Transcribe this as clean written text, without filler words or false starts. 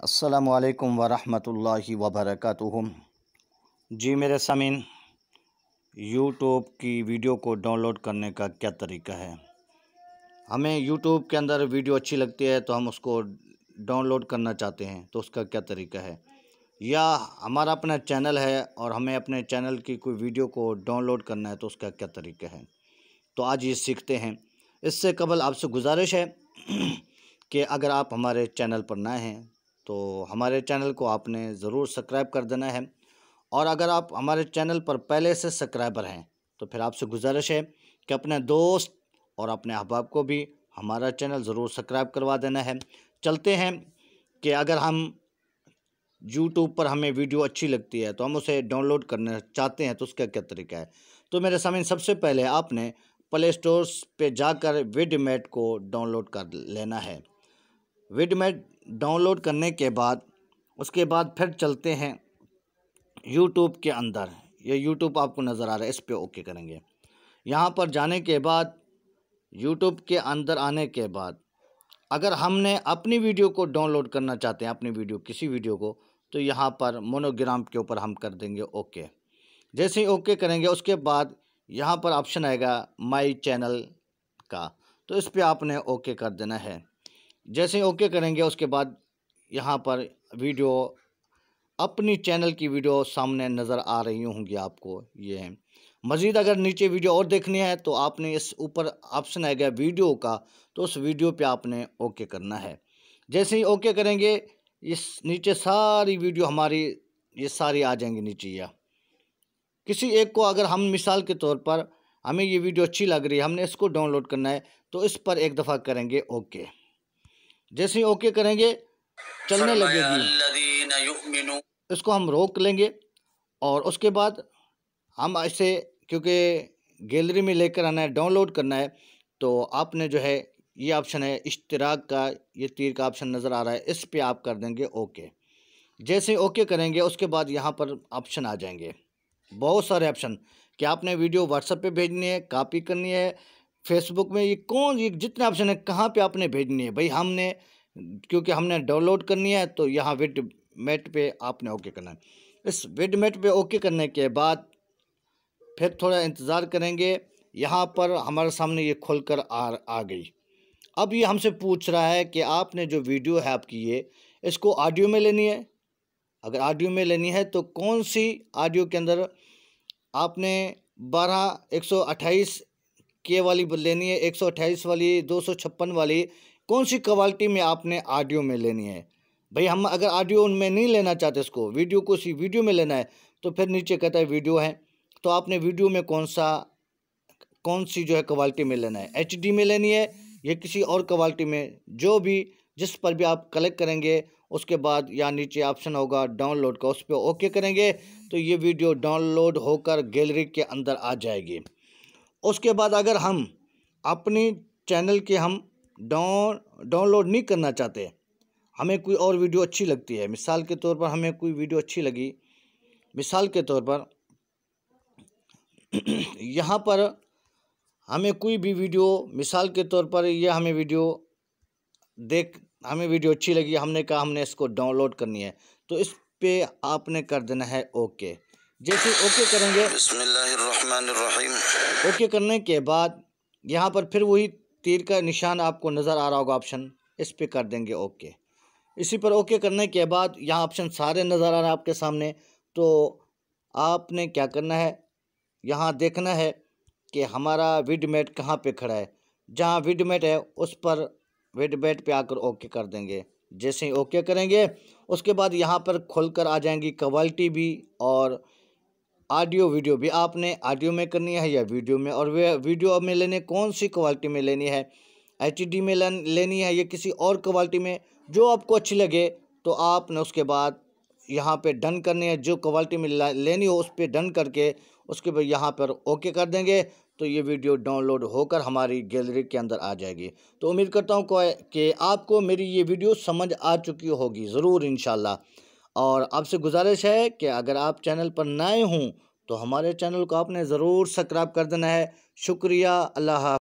अस्सलामुअलैकुम वरहमतुल्लाहि वबरकातुहू। जी मेरे सामीन, यूट्यूब की वीडियो को डाउनलोड करने का क्या तरीका है। हमें यूट्यूब के अंदर वीडियो अच्छी लगती है तो हम उसको डाउनलोड करना चाहते हैं, तो उसका क्या तरीका है। या हमारा अपना चैनल है और हमें अपने चैनल की कोई वीडियो को डाउनलोड करना है, तो उसका क्या तरीका है। तो आज ये सीखते हैं। इससे कबल आपसे गुजारिश है कि अगर आप हमारे चैनल पर नए हैं तो हमारे चैनल को आपने ज़रूर सब्सक्राइब कर देना है, और अगर आप हमारे चैनल पर पहले से सब्सक्राइबर हैं तो फिर आपसे गुजारिश है कि अपने दोस्त और अपने अहबाब को भी हमारा चैनल ज़रूर सब्सक्राइब करवा देना है। चलते हैं कि अगर हम यूट्यूब पर हमें वीडियो अच्छी लगती है तो हम उसे डाउनलोड करना चाहते हैं, तो उसका क्या तरीका है। तो मेरे सामने सबसे पहले आपने प्ले स्टोर पे जाकर विडमेट को डाउनलोड कर लेना है। विडमेट डाउनलोड करने के बाद उसके बाद फिर चलते हैं यूट्यूब के अंदर। ये यूट्यूब आपको नज़र आ रहा है, इस पे ओके करेंगे। यहाँ पर जाने के बाद यूट्यूब के अंदर आने के बाद अगर हमने अपनी वीडियो को डाउनलोड करना चाहते हैं, अपनी वीडियो किसी वीडियो को, तो यहाँ पर मोनोग्राम के ऊपर हम कर देंगे ओके। जैसे ही ओके करेंगे उसके बाद यहाँ पर ऑप्शन आएगा माई चैनल का, तो इस पर आपने ओके कर देना है। जैसे ही ओके करेंगे उसके बाद यहाँ पर वीडियो, अपनी चैनल की वीडियो सामने नज़र आ रही होंगी आपको। ये है। मज़ीद अगर नीचे वीडियो और देखनी है तो आपने इस ऊपर ऑप्शन आएगा वीडियो का, तो उस वीडियो पे आपने ओके करना है। जैसे ही ओके करेंगे इस नीचे सारी वीडियो हमारी ये सारी आ जाएंगी नीचे। या किसी एक को अगर हम मिसाल के तौर पर हमें ये वीडियो अच्छी लग रही है, हमने इसको डाउनलोड करना है, तो इस पर एक दफ़ा करेंगे ओके। जैसे ही ओके करेंगे चलने लगेगी, इसको हम रोक लेंगे और उसके बाद हम ऐसे, क्योंकि गैलरी में लेकर आना है, डाउनलोड करना है, तो आपने जो है ये ऑप्शन है इश्तिराक का, ये तीर का ऑप्शन नज़र आ रहा है, इस पे आप कर देंगे ओके। जैसे ही ओके करेंगे उसके बाद यहाँ पर ऑप्शन आ जाएंगे, बहुत सारे ऑप्शन, कि आपने वीडियो व्हाट्सएप पे भेजनी है, कॉपी करनी है, फेसबुक में, ये जितने ऑप्शन है कहाँ पे आपने भेजनी है भाई। हमने क्योंकि हमने डाउनलोड करनी है तो यहाँ विडमेट पे आपने ओके करना है। इस विडमेट पे ओके करने के बाद फिर थोड़ा इंतज़ार करेंगे। यहाँ पर हमारे सामने ये खुलकर आ गई। अब ये हमसे पूछ रहा है कि आपने जो वीडियो है आपकी ये, इसको ऑडियो में लेनी है। अगर ऑडियो में लेनी है तो कौन सी ऑडियो के अंदर आपने 128 के वाली लेनी है, 128 वाली, 256 वाली, कौन सी क्वालिटी में आपने ऑडियो में लेनी है भाई। हम अगर ऑडियो में नहीं लेना चाहते, इसको वीडियो को सी वीडियो में लेना है, तो फिर नीचे कहता है वीडियो है, तो आपने वीडियो में कौन सी जो है क्वालिटी में लेना है, HD में लेनी है या किसी और क्वालिटी में, जो भी जिस पर भी आप कलेक्ट करेंगे। उसके बाद यहाँ नीचे ऑप्शन होगा डाउनलोड का, उस पर ओके करेंगे तो ये वीडियो डाउनलोड होकर गैलरी के अंदर आ जाएगी। उसके बाद अगर हम अपनी चैनल के हम डाउनलोड नहीं करना चाहते, हमें कोई और वीडियो अच्छी लगती है, मिसाल के तौर पर हमें कोई वीडियो अच्छी लगी, मिसाल के तौर पर यहाँ पर हमें कोई भी वीडियो, मिसाल के तौर पर ये हमें वीडियो अच्छी लगी, हमने कहा हमने इसको डाउनलोड करनी है, तो इस पे आपने कर देना है ओके। जैसे ओके करेंगे, बिस्मिल्लाहिर्रहमानिर्रहीम, ओके करने के बाद यहाँ पर फिर वही तीर का निशान आपको नज़र आ रहा होगा ऑप्शन, इस पे कर देंगे ओके। इसी पर ओके करने के बाद यहाँ ऑप्शन सारे नज़र आ रहे हैं आपके सामने, तो आपने क्या करना है, यहाँ देखना है कि हमारा विडमेट कहाँ पे खड़ा है। जहाँ विडमेट है उस पर विडमेट पे आकर ओके कर देंगे। जैसे ही ओके करेंगे उसके बाद यहाँ पर खुलकर आ जाएंगी क्वालिटी भी और ऑडियो वीडियो भी। आपने ऑडियो में करनी है या वीडियो में, और वे वीडियो में लेने कौन सी क्वालिटी में लेनी है, HD में लेनी है या किसी और क्वालिटी में, जो आपको अच्छी लगे, तो आपने उसके बाद यहाँ पे डन करनी है। जो क्वालिटी में लेनी हो उस पर डन करके उसके बाद यहाँ पर ओके कर देंगे, तो ये वीडियो डाउनलोड होकर हमारी गैलरी के अंदर आ जाएगी। तो उम्मीद करता हूँ कि आपको मेरी ये वीडियो समझ आ चुकी होगी ज़रूर इंशाल्लाह। और आपसे गुजारिश है कि अगर आप चैनल पर नए हों तो हमारे चैनल को आपने ज़रूर सब्सक्राइब कर देना है। शुक्रिया। अल्लाह।